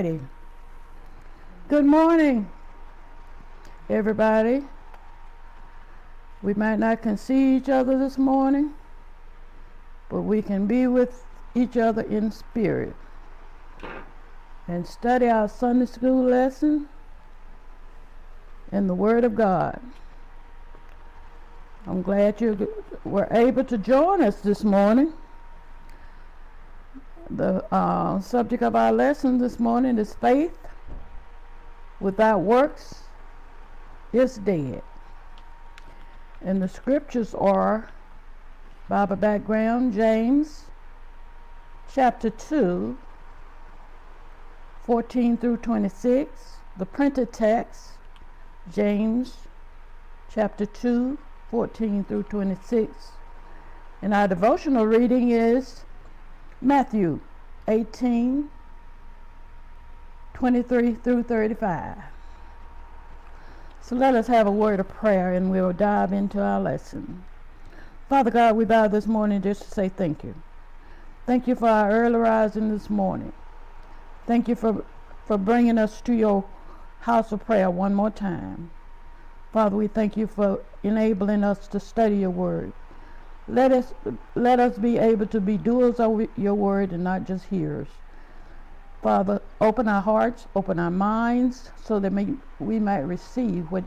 righty. Good morning, everybody. We might not can see each other this morning, but we can be with each other in spirit and study our Sunday school lesson in the Word of God. I'm glad you were able to join us this morning. The subject of our lesson this morning is faith without works is dead. And the scriptures are, Bible background, James chapter 2, 14 through 26. The printed text, James chapter 2, 14 through 26. And our devotional reading is Matthew 18, 23 through 35. So let us have a word of prayer and we'll dive into our lesson. Father God, we bow this morning just to say thank you. Thank you for our early rising this morning. Thank you for bringing us to your house of prayer one more time. Father, we thank you for enabling us to study your word. Let us be able to be doers of your word and not just hearers. Father, open our hearts, open our minds, so that we might receive what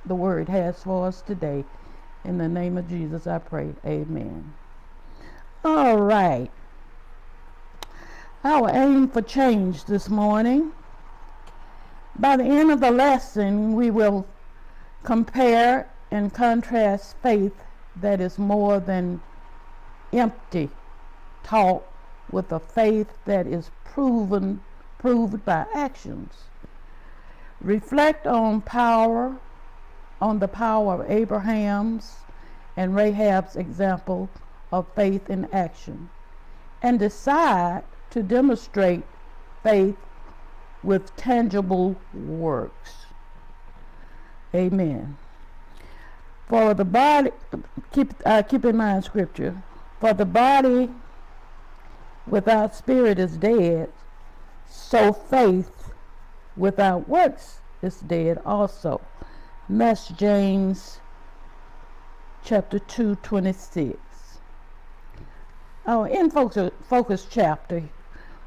the word has for us today. In the name of Jesus, I pray. Amen. All right. Our aim for change this morning. By the end of the lesson, we will compare and contrast faith that is more than empty talk with a faith that is proved by actions. Reflect on the power of Abraham's and Rahab's example of faith in action, and decide to demonstrate faith with tangible works. Amen. For the body, keep in mind scripture, for the body without spirit is dead, so faith without works is dead also. And that's James chapter 2, 26. In focus chapter,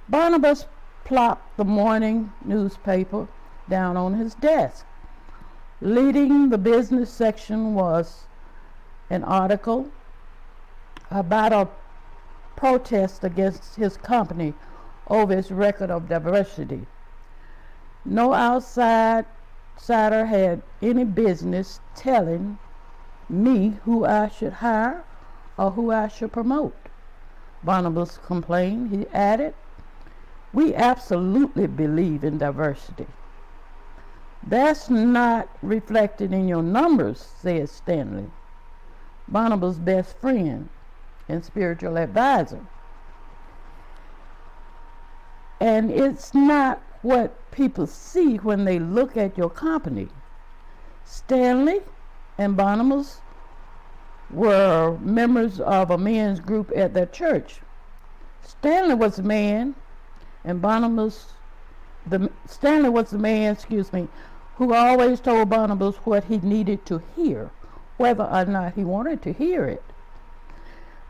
Barnabas plopped the morning newspaper down on his desk. Leading the business section was an article about a protest against his company over its record of diversity. No outsider had any business telling me who I should hire or who I should promote. Barnabas complained. He added, "We absolutely believe in diversity." "That's not reflected in your numbers," said Stanley, Barnabas' best friend and spiritual advisor. "And it's not what people see when they look at your company." Stanley and Barnabas were members of a men's group at their church. Stanley was the man, who always told Barnabas what he needed to hear, whether or not he wanted to hear it.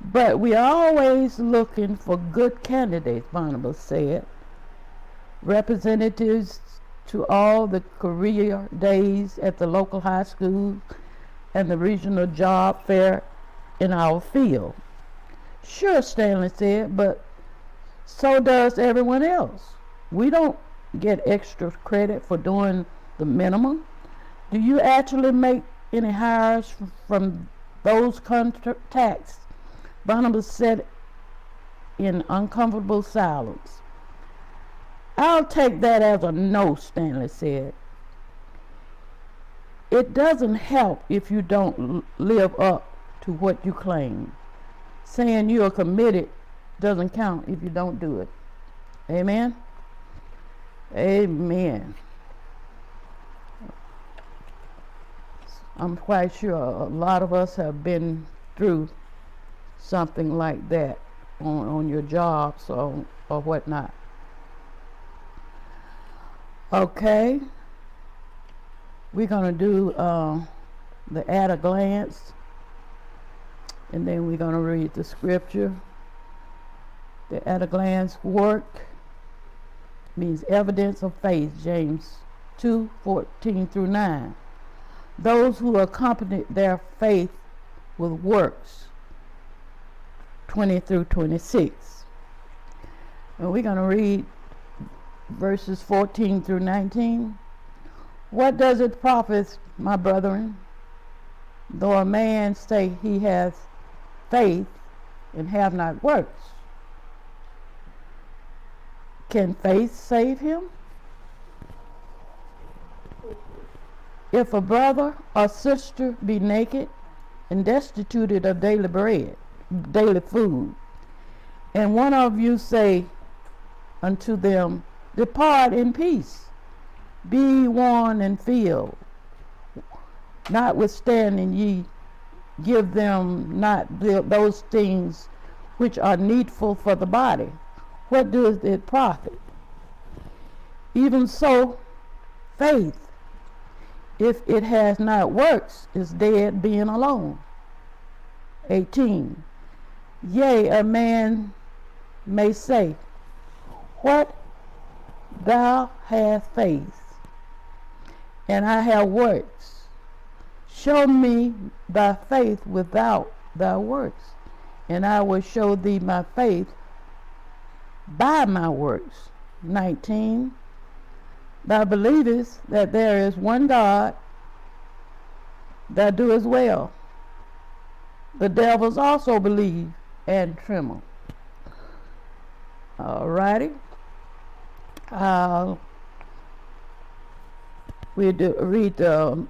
"But we're always looking for good candidates," Barnabas said. "Representatives to all the career days at the local high school and the regional job fair in our field." "Sure," Stanley said, "but so does everyone else. We don't get extra credit for doing the minimum. Do you actually make any hires from those contacts?" Barnabas said in uncomfortable silence. "I'll take that as a no," Stanley said. "It doesn't help if you don't live up to what you claim. Saying you are committed doesn't count if you don't do it." Amen? Amen. I'm quite sure a lot of us have been through something like that on your jobs or whatnot. Okay, we're going to do the at a glance, and then we're going to read the scripture. The at a glance work means evidence of faith, James 2:14-9. Those who accompany their faith with works, 20-26. And we're going to read verses 14-19. What does it profit, my brethren, though a man say he has faith and have not works? Can faith save him? If a brother or sister be naked and destitute of daily bread, daily food, and one of you say unto them, depart in peace, be warned and filled, notwithstanding ye give them not those things which are needful for the body, what doeth it profit? Even so, faith, if it has not works, is dead, being alone. 18. Yea, a man may say, what, thou hast faith, and I have works. Show me thy faith without thy works, and I will show thee my faith by my works. 19. Thou believest that there is one God, thou doest well. The devils also believe and tremble. Alrighty. We read the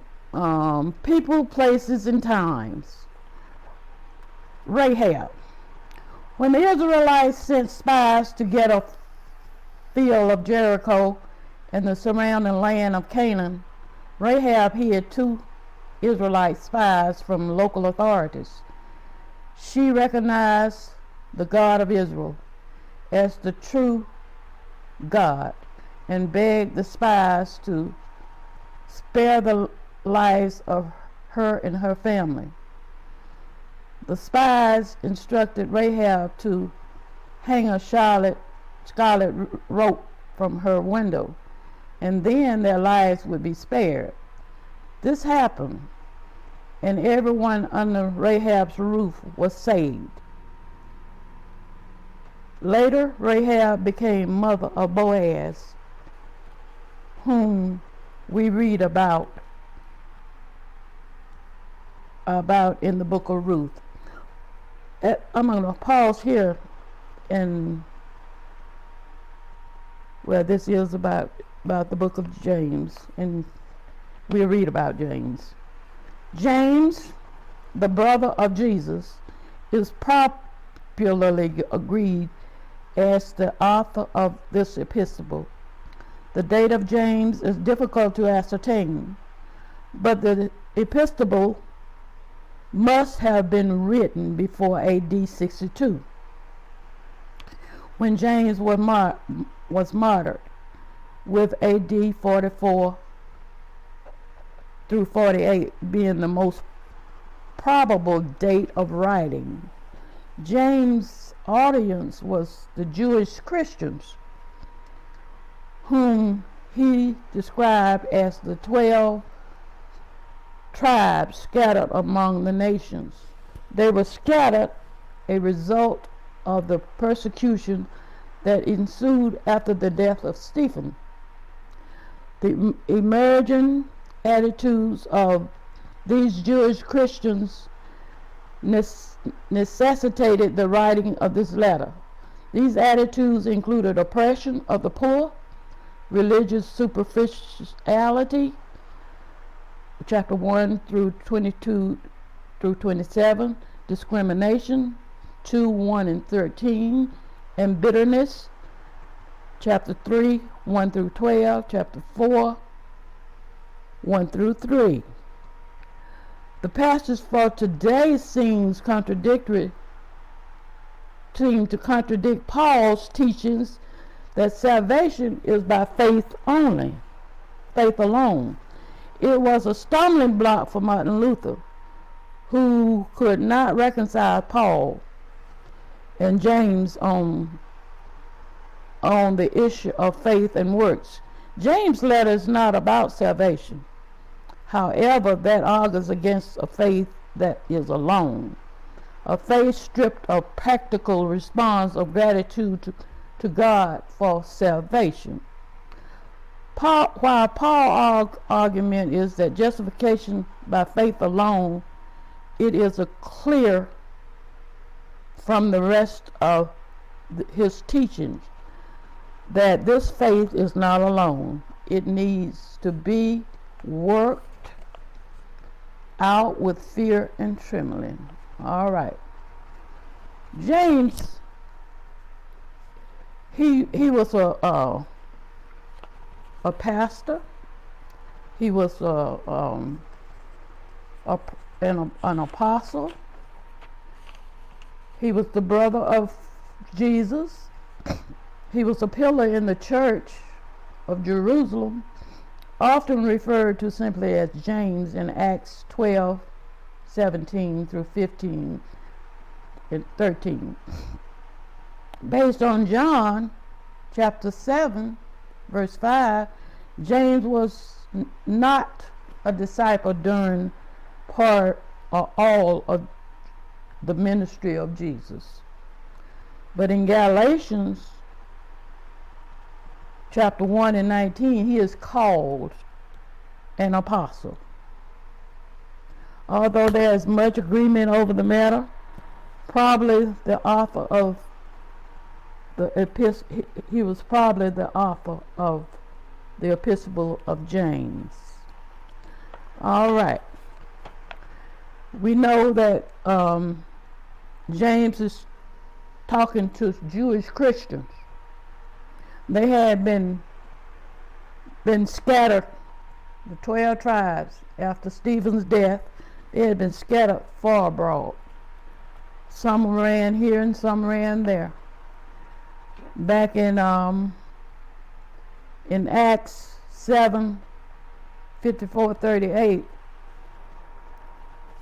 people, places, and times. Rahab. When the Israelites sent spies to get a feel of Jericho and the surrounding land of Canaan, Rahab hid 2 Israelite spies from local authorities. She recognized the God of Israel as the true God and begged the spies to spare the lives of her and her family. The spies instructed Rahab to hang a scarlet rope from her window, and then their lives would be spared. This happened, and everyone under Rahab's roof was saved. Later, Rahab became mother of Boaz, whom we read about in the book of Ruth. I'm going to pause here, and this is about the book of James, and we'll read about James. James, the brother of Jesus, is popularly agreed as the author of this epistle. The date of James is difficult to ascertain, but the epistle must have been written before AD 62, when James was martyred, with AD 44 through 48 being the most probable date of writing. James' audience was the Jewish Christians, whom he described as the 12 tribes scattered among the nations. They were scattered, a result of the persecution that ensued after the death of Stephen. The emerging attitudes of these Jewish Christians necessitated the writing of this letter. These attitudes included oppression of the poor, religious superficiality, chapter 1 through 22 through 27, discrimination, 2:1 and 13, and bitterness, chapter 3 1 through 12, chapter 4 1 through 3. The passage for today seem to contradict Paul's teachings that salvation is by faith only. faith alone. It was a stumbling block for Martin Luther, who could not reconcile Paul and James on the issue of faith and works. James' letter is not about salvation. However, that argues against a faith that is alone, a faith stripped of practical response of gratitude to God for salvation. While Paul's argument is that justification by faith alone, it is clear from the rest of his teachings that this faith is not alone. It needs to be worked out with fear and trembling. All right. James, he was a pastor. He was an apostle. He was the brother of Jesus. He was a pillar in the church of Jerusalem, often referred to simply as James in Acts 12:17 through 15 and 13. Based on John chapter 7 verse 5, James was not a disciple during part or all of the ministry of Jesus. But in Galatians chapter 1 and 19, he is called an apostle. Although there is much agreement over the matter, probably the author of the epistle, he was probably the author of the epistle of James. All right. We know that James is talking to Jewish Christians. They had been scattered, the 12 tribes, after Stephen's death. They had been scattered far abroad. Some ran here and some ran there. Back in Acts 7:54-38,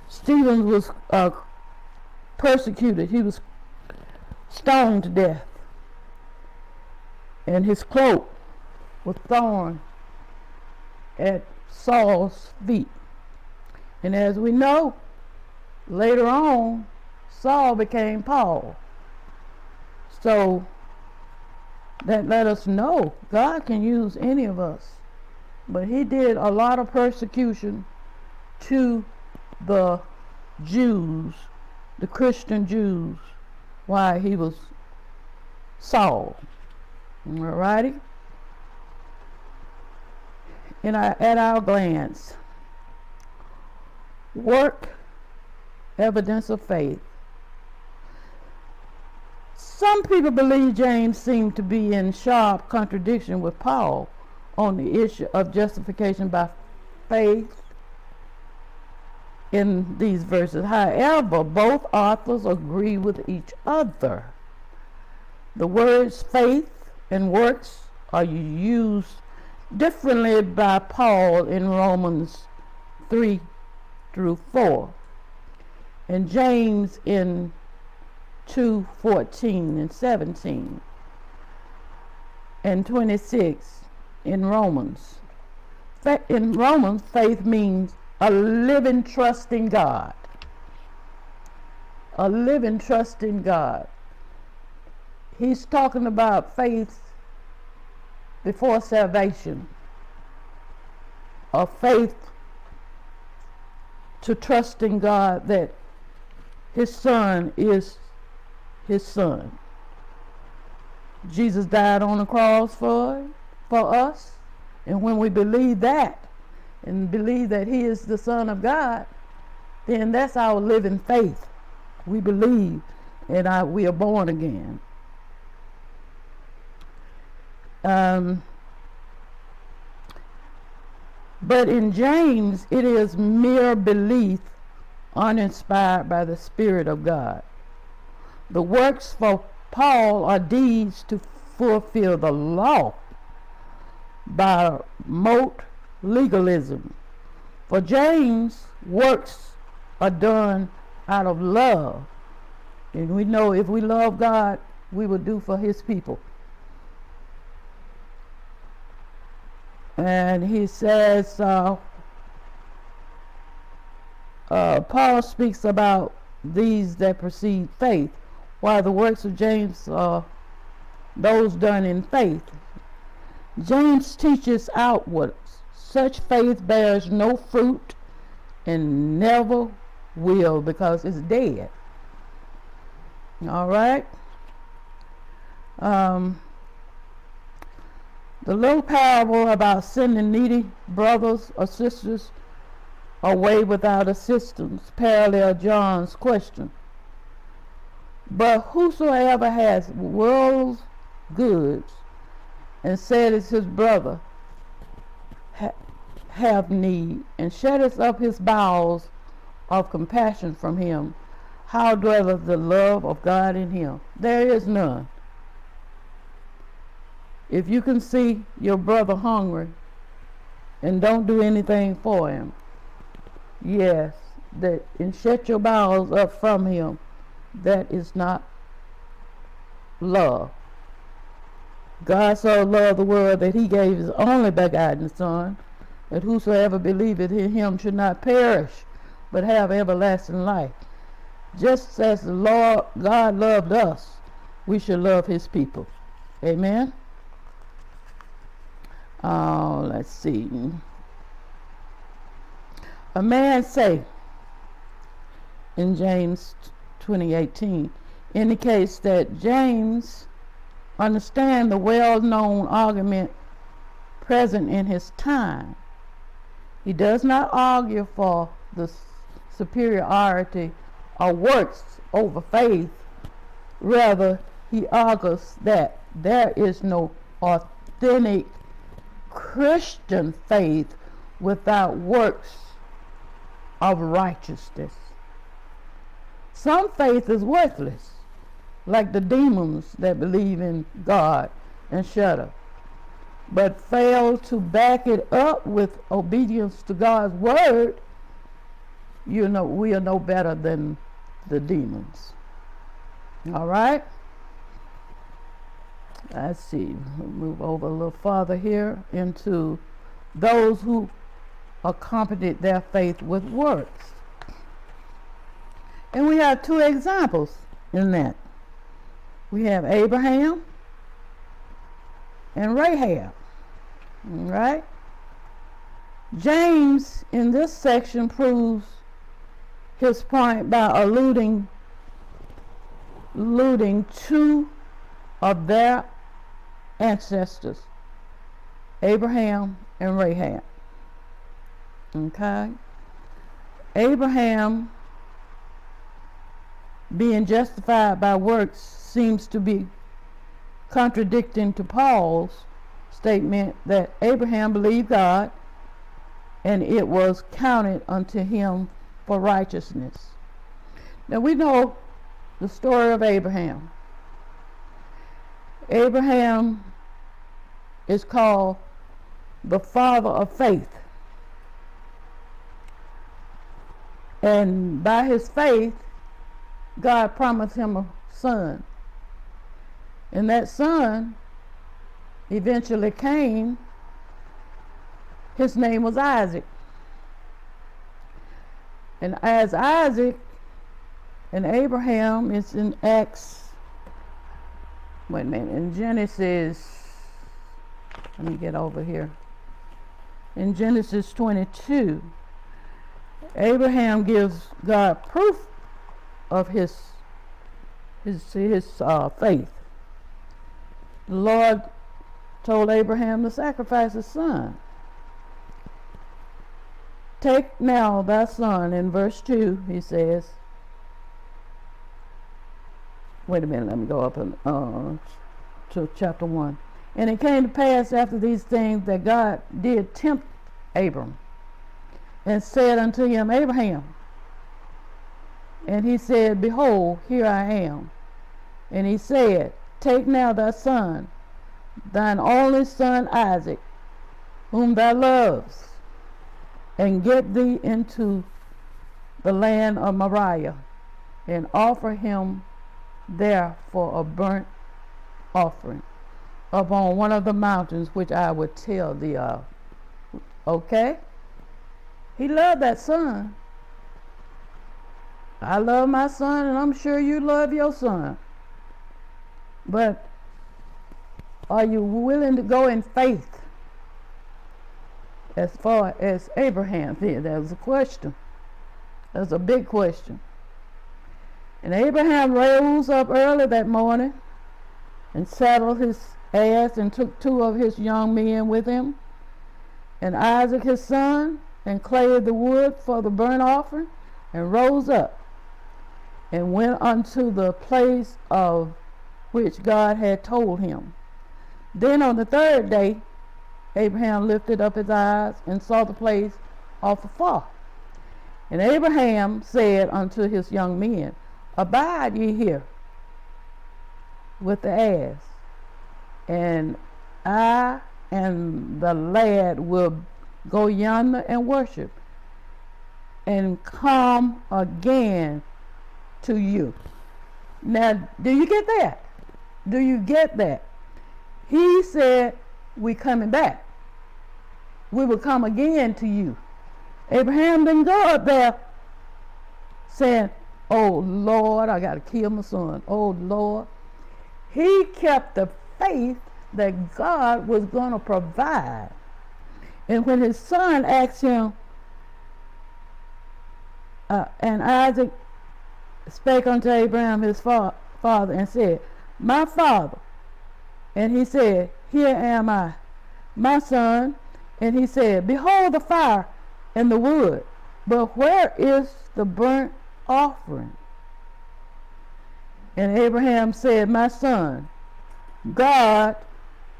Stephen was persecuted. He was stoned to death, and his cloak was thrown at Saul's feet. And as we know, later on, Saul became Paul. So that let us know God can use any of us. But he did a lot of persecution to the Jews, the Christian Jews, while he was Saul. Alrighty? At our glance, work, evidence of faith. Some people believe James seemed to be in sharp contradiction with Paul on the issue of justification by faith in these verses. However, both authors agree with each other. The words faith and works are used differently by Paul in Romans 3-4 and James in 2:14 and 17 and 26 in Romans. In Romans, faith means a living trust in God. A living trust in God. He's talking about faith before salvation. A faith to trust in God that his son is his son. Jesus died on the cross for us. And when we believe that, and believe that he is the Son of God, then that's our living faith. We believe and we are born again. But in James, it is mere belief uninspired by the Spirit of God. The works for Paul are deeds to fulfill the law by rote legalism. For James, works are done out of love. And we know if we love God, we will do for his people. And he says, Paul speaks about these that precede faith, while the works of James are those done in faith. James teaches outward. Such faith bears no fruit and never will, because it's dead. All right. The little parable about sending needy brothers or sisters away without assistance parallel John's question. But whosoever has world's goods and saith his brother have need, and shutteth up his bowels of compassion from him, how dwelleth the love of God in him? There is none. If you can see your brother hungry and don't do anything for him, yes, and shut your bowels up from him, that is not love. God so loved the world that he gave his only begotten Son, that whosoever believeth in him should not perish, but have everlasting life. Just as the Lord God loved us, we should love his people. Amen. Let's see. A man say, in James 20:18, indicates that James understand the well-known argument present in his time. He does not argue for the superiority of works over faith. Rather, he argues that there is no authentic Christian faith without works of righteousness. Some faith is worthless, like the demons that believe in God and shudder, but fail to back it up with obedience to God's word. We are no better than the demons. All right. Let's see. We'll move over a little farther here into those who accompanied their faith with works. And we have two examples in that. We have Abraham and Rahab. All right. James in this section proves his point by alluding two of their ancestors, Abraham and Rahab. Okay. Abraham being justified by works seems to be contradicting to Paul's statement that Abraham believed God and it was counted unto him for righteousness. Now we know the story of Abraham. Abraham is called the father of faith. And by his faith, God promised him a son. And that son eventually came. His name was Isaac. And as Isaac and Abraham is in in Genesis, let me get over here. In Genesis 22, Abraham gives God proof of his faith. The Lord told Abraham to sacrifice his son. Take now thy son, in verse 2, he says. Wait a minute, let me go up to chapter 1. And it came to pass after these things that God did tempt Abram, and said unto him, Abraham. And he said, Behold, here I am. And he said, Take now thy son, thine only son Isaac, whom thou lovest, and get thee into the land of Moriah, and offer him there for a burnt offering upon one of the mountains which I would tell thee of. Okay? He loved that son. I love my son, and I'm sure you love your son. But are you willing to go in faith as far as Abraham did? That was a question. That's a big question. And Abraham rose up early that morning and saddled his ass and took 2 of his young men with him, and Isaac his son, and clave the wood for the burnt offering, and rose up and went unto the place of which God had told him. Then on the 3rd day Abraham lifted up his eyes and saw the place off afar. And Abraham said unto his young men, Abide ye here with the ass, and I and the lad will go yonder and worship, and come again to you. Now, do you get that? Do you get that? He said, we coming back. We will come again to you. Abraham didn't go up there saying, oh Lord, I got to kill my son. Oh Lord. He kept the faith that God was going to provide. And when his son asked him, and Isaac spake unto Abraham his father and said, my father. And he said, here am I, my son. And he said, behold the fire and the wood, but where is the burnt offering? And Abraham said, my son, God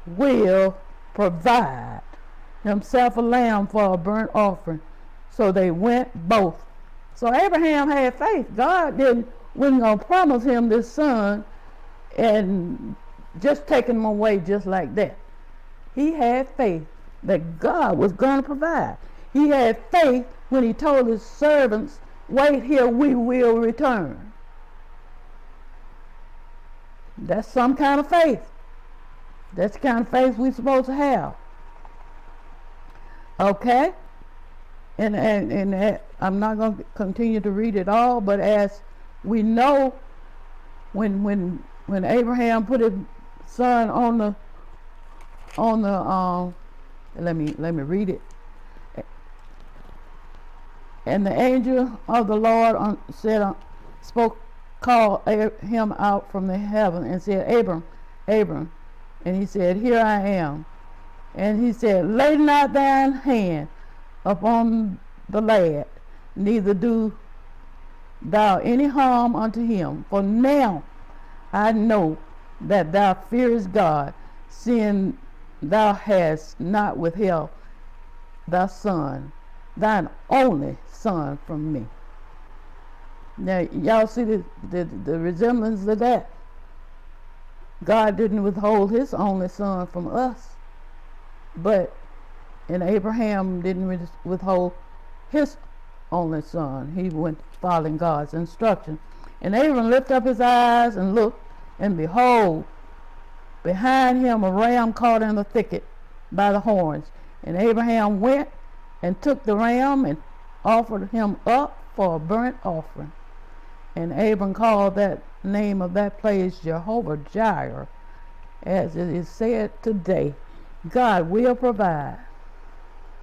will provide himself a lamb for a burnt offering. So they went both. So Abraham had faith. God wasn't going to promise him this son and just taking him away just like that. He had faith that God was going to provide. He had faith when he told his servants, wait here, we will return. That's some kind of faith. That's the kind of faith we're supposed to have. Okay? And I'm not going to continue to read it all, but as we know, when Abraham put his son on the let me read it. And the angel of the Lord called him out from the heaven and said, Abram. And he said, here I am. And he said, lay not thine hand upon the lad, neither do thou any harm unto him. For now I know that thou fearest God, seeing thou hast not withheld thy son, thine only son, from me. Now y'all see the resemblance of that. God didn't withhold his only son from us, and Abraham didn't withhold his only son. He went following God's instruction. And Abram lifted up his eyes and looked, and behold, behind him a ram caught in the thicket by the horns. And Abraham went and took the ram and offered him up for a burnt offering. And Abram called that name of that place Jehovah Jireh, as it is said today. God will provide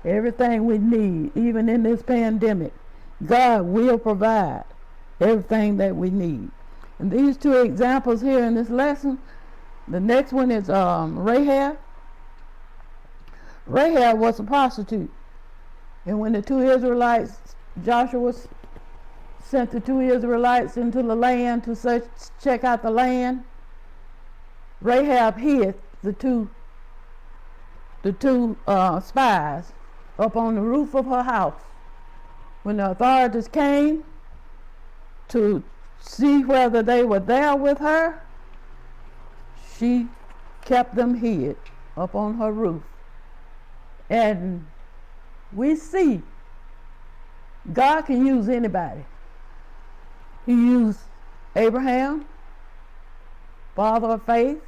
everything we need, even in this pandemic. God will provide everything that we need. And these 2 examples here in this lesson, the next one is Rahab. Rahab was a prostitute. And when the 2 Israelites, Joshua sent the 2 Israelites into the land to check out the land, Rahab hid the two spies up on the roof of her house. When the authorities came to see whether they were there with her, she kept them hid up on her roof. And we see God can use anybody. He used Abraham, father of faith.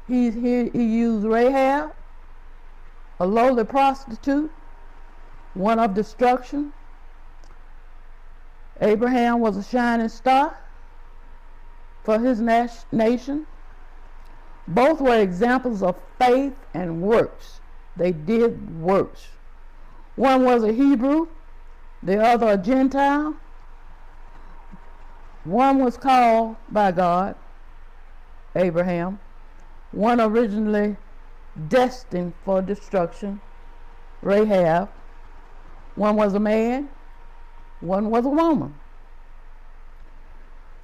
He used Rahab, a lowly prostitute, one of destruction. Abraham was a shining star for his nation. Both were examples of faith and works. They did works. One was a Hebrew, the other a Gentile. One was called by God, Abraham. One originally destined for destruction, Rahab. One was a man, one was a woman.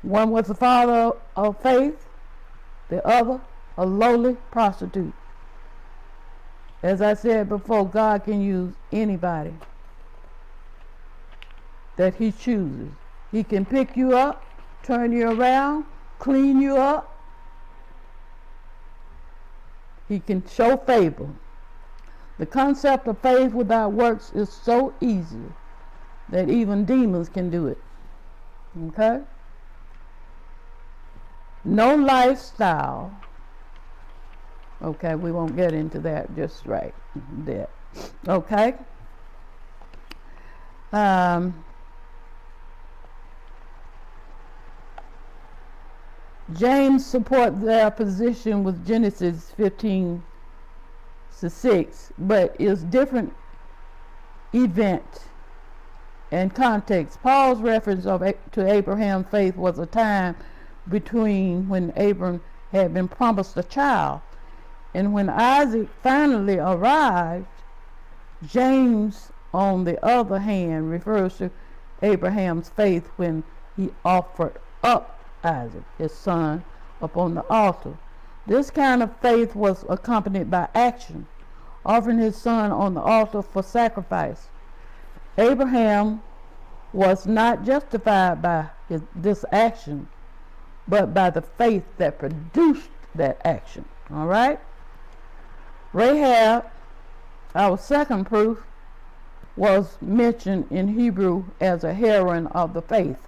One was the father of faith, the other a lowly prostitute. As I said before, God can use anybody that he chooses. He can pick you up, turn you around, clean you up. He can show favor. The concept of faith without works is so easy that even demons can do it. Okay? No lifestyle. Okay, we won't get into that just right there. Okay? James support their position with Genesis 15:6, but is different event and context. Paul's reference to Abraham's faith was a time between when Abram had been promised a child and when Isaac finally arrived. James, on the other hand, refers to Abraham's faith when he offered up Isaac, his son, upon the altar. This kind of faith was accompanied by action, offering his son on the altar for sacrifice. Abraham was not justified by this action, but by the faith that produced that action. All right? Rahab, our second proof, was mentioned in Hebrew as a heroine of the faith.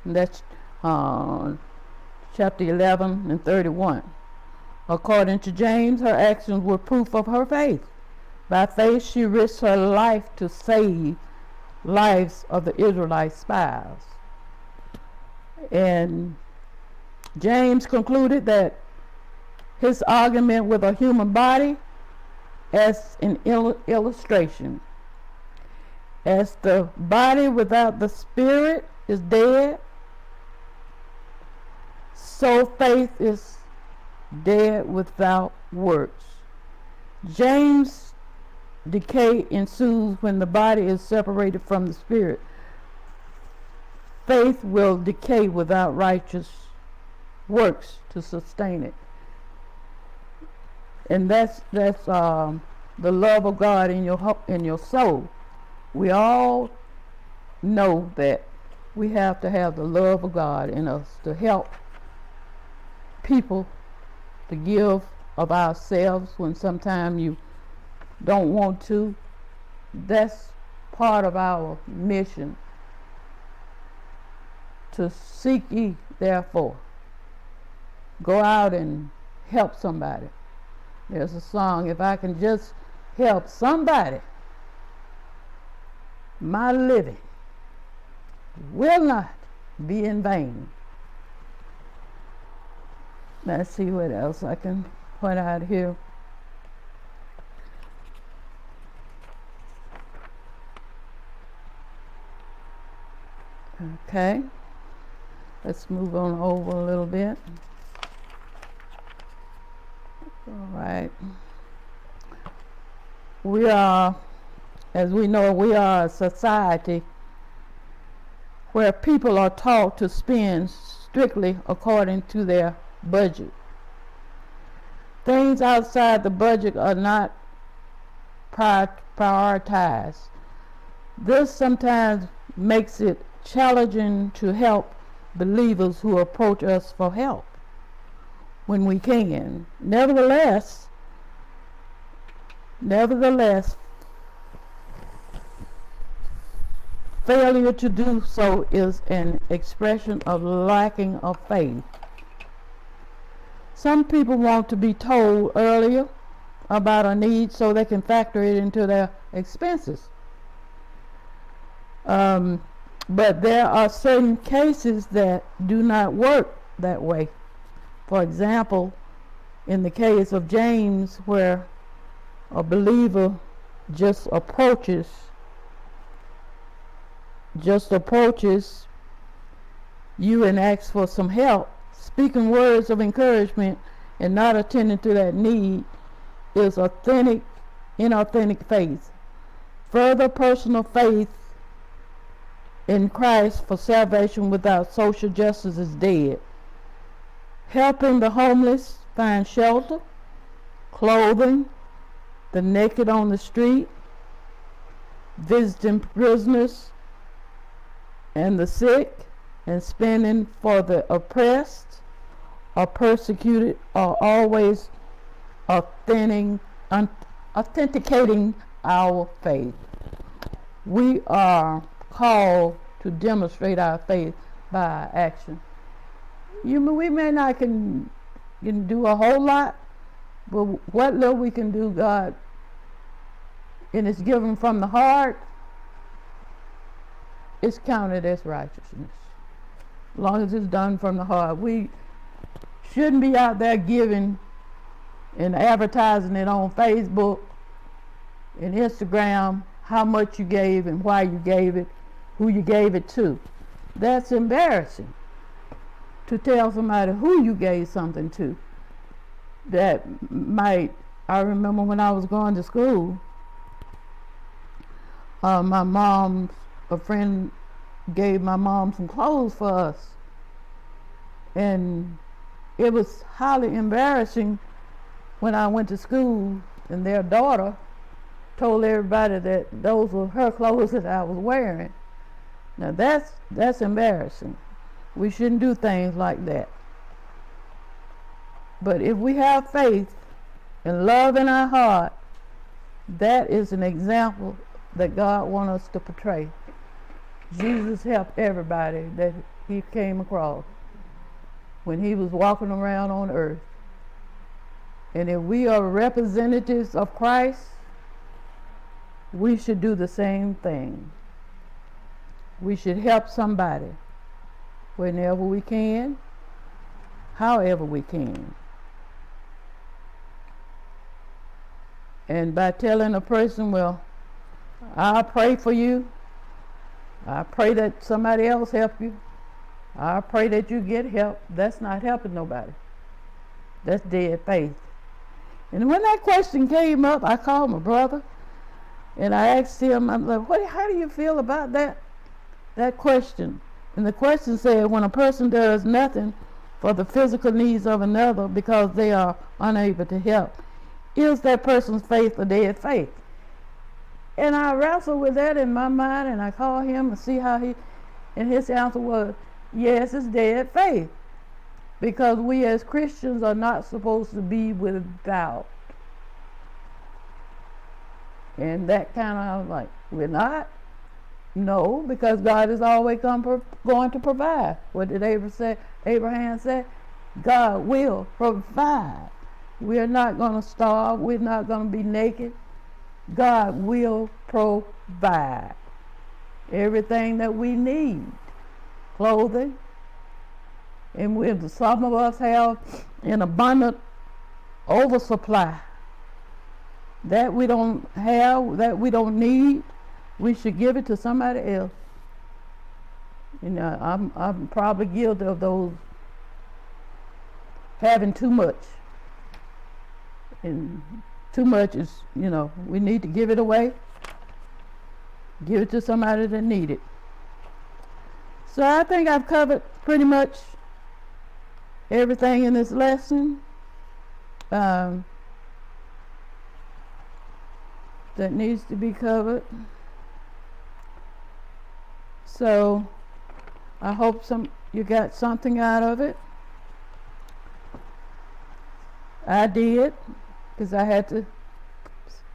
And that's chapter 11 and 31. According to James, her actions were proof of her faith. By faith, she risked her life to save lives of the Israelite spies. And James concluded that his argument with a human body as an illustration. As the body without the spirit is dead, so faith is dead without works. James' decay ensues when the body is separated from the spirit. Faith will decay without righteous works to sustain it. And that's the love of God in your soul. We all know that we have to have the love of God in us to help people, to give of ourselves when sometimes you don't want to. That's part of our mission. To seek ye therefore. Go out and help somebody. There's a song, if I can just help somebody, my living will not be in vain. Let's see what else I can point out here. Okay, let's move on over a little bit. All right. We are, as we know, we are a society where people are taught to spend strictly according to their budget. Things outside the budget are not prioritized. This sometimes makes it challenging to help believers who approach us for help when we can. Nevertheless, Failure to do so is an expression of lacking of faith. Some people want to be told earlier about a need so they can factor it into their expenses. But there are certain cases that do not work that way. For example, in the case of James, where a believer just approaches you and asks for some help, speaking words of encouragement and not attending to that need is inauthentic faith. Further personal faith in Christ for salvation without social justice is dead. Helping the homeless find shelter, clothing the naked on the street, visiting prisoners and the sick, and spending for the oppressed or persecuted are always authenticating our faith. We are called to demonstrate our faith by our action. We may not can do a whole lot, but what little we can do, God, and it's given from the heart, it's counted as righteousness. As long as it's done from the heart. We shouldn't be out there giving and advertising it on Facebook and Instagram how much you gave and why you gave it, who you gave it to. That's embarrassing to tell somebody who you gave something to. I remember when I was going to school, a friend gave my mom some clothes for us, and it was highly embarrassing when I went to school and their daughter told everybody that those were her clothes that I was wearing. Now that's embarrassing. We shouldn't do things like that. But if we have faith and love in our heart, that is an example that God wants us to portray. Jesus helped everybody that he came across when he was walking around on earth. And if we are representatives of Christ, we should do the same thing. We should help somebody whenever we can, however we can. And by telling a person, well, I'll pray for you, I pray that somebody else help you, I pray that you get help, that's not helping nobody. That's dead faith. And when that question came up, I called my brother and I asked him, I'm like, how do you feel about that question? And the question said, when a person does nothing for the physical needs of another because they are unable to help, is that person's faith a dead faith? And I wrestled with that in my mind, and I called him and see and his answer was, yes, it's dead faith. Because we as Christians are not supposed to be without. And that kind of, I was like, we're not? No, because God is always going to provide. What did Abraham say? God will provide. We are not going to starve. We're not going to be naked. God will provide everything that we need. Clothing. And some of us have an abundant oversupply. That we don't have, that we don't need, we should give it to somebody else. You know, I'm probably guilty of those, having too much. And too much is, we need to give it away. Give it to somebody that need it. So I think I've covered pretty much everything in this lesson that needs to be covered. So I hope you got something out of it. I did, because I had to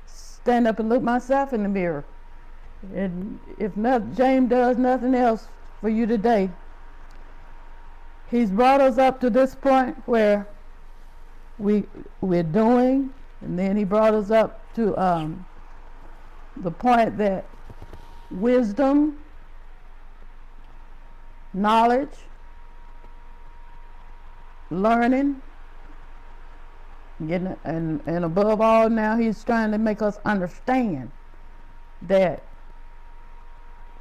stand up and look myself in the mirror And if not, James does nothing else for you today, he's brought us up to this point where we're doing, and then he brought us up to the point that wisdom, knowledge, learning, and above all, now he's trying to make us understand that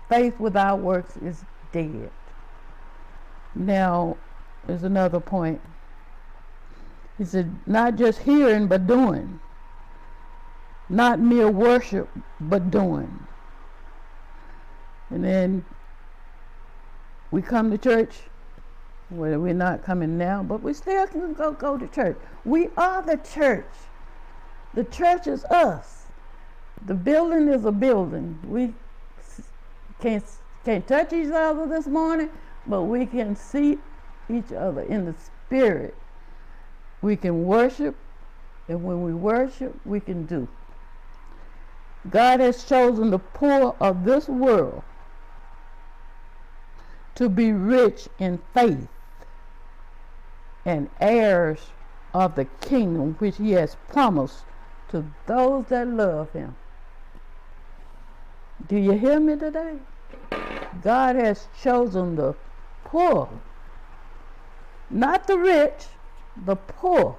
faith without works is dead. Now, there's another point. He said, not just hearing, but doing. Not mere worship, but doing. And then we come to church. Well, we're not coming now, but we still can go to church. We are the church. The church is us. The building is a building. We can't touch each other this morning, but we can see each other in the spirit. We can worship, and when we worship, we can do. God has chosen the poor of this world to be rich in faith and heirs of the kingdom which he has promised to those that love him. Do you hear me today? God has chosen the poor, not the rich, the poor,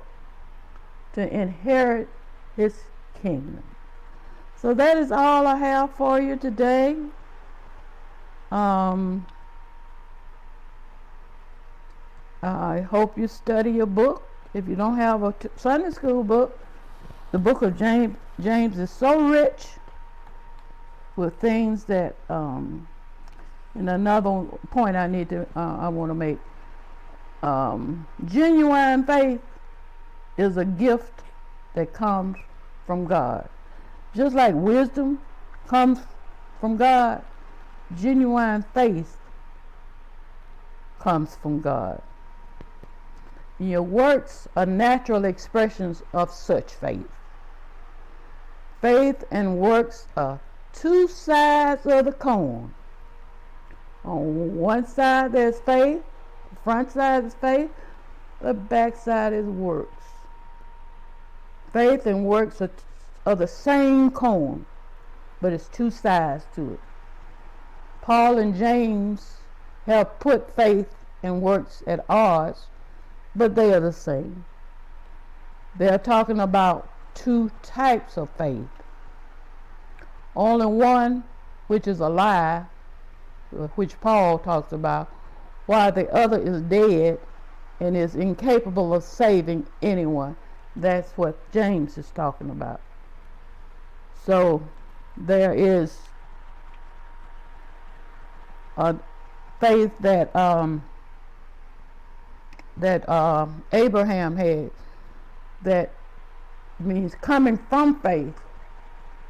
to inherit his kingdom. So that is all I have for you today. I hope you study your book. If you don't have a Sunday school book, the book of James is so rich with things that, and another point I want to make, genuine faith is a gift that comes from God. Just like wisdom comes from God, genuine faith comes from God. Your works are natural expressions of such faith. Faith and works are two sides of the coin. On one side there's faith, the front side is faith, the back side is works. Faith and works are the same coin, but it's two sides to it. Paul and James have put faith and works at odds, but they are the same. They are talking about two types of faith. Only one, which is a lie, which Paul talks about, while the other is dead and is incapable of saving anyone. That's what James is talking about. So there is a faith that Abraham had, that means coming from faith.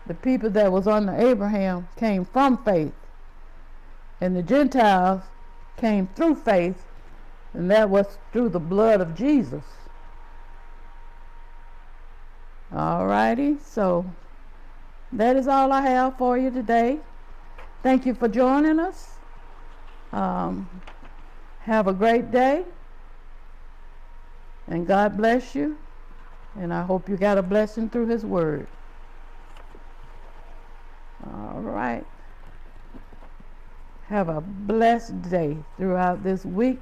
The people that was under Abraham came from faith, and the Gentiles came through faith, and that was through the blood of Jesus. Alrighty, so that is all I have for you today. Thank you for joining us. Have a great day, and God bless you, and I hope you got a blessing through his word. All right. Have a blessed day throughout this week.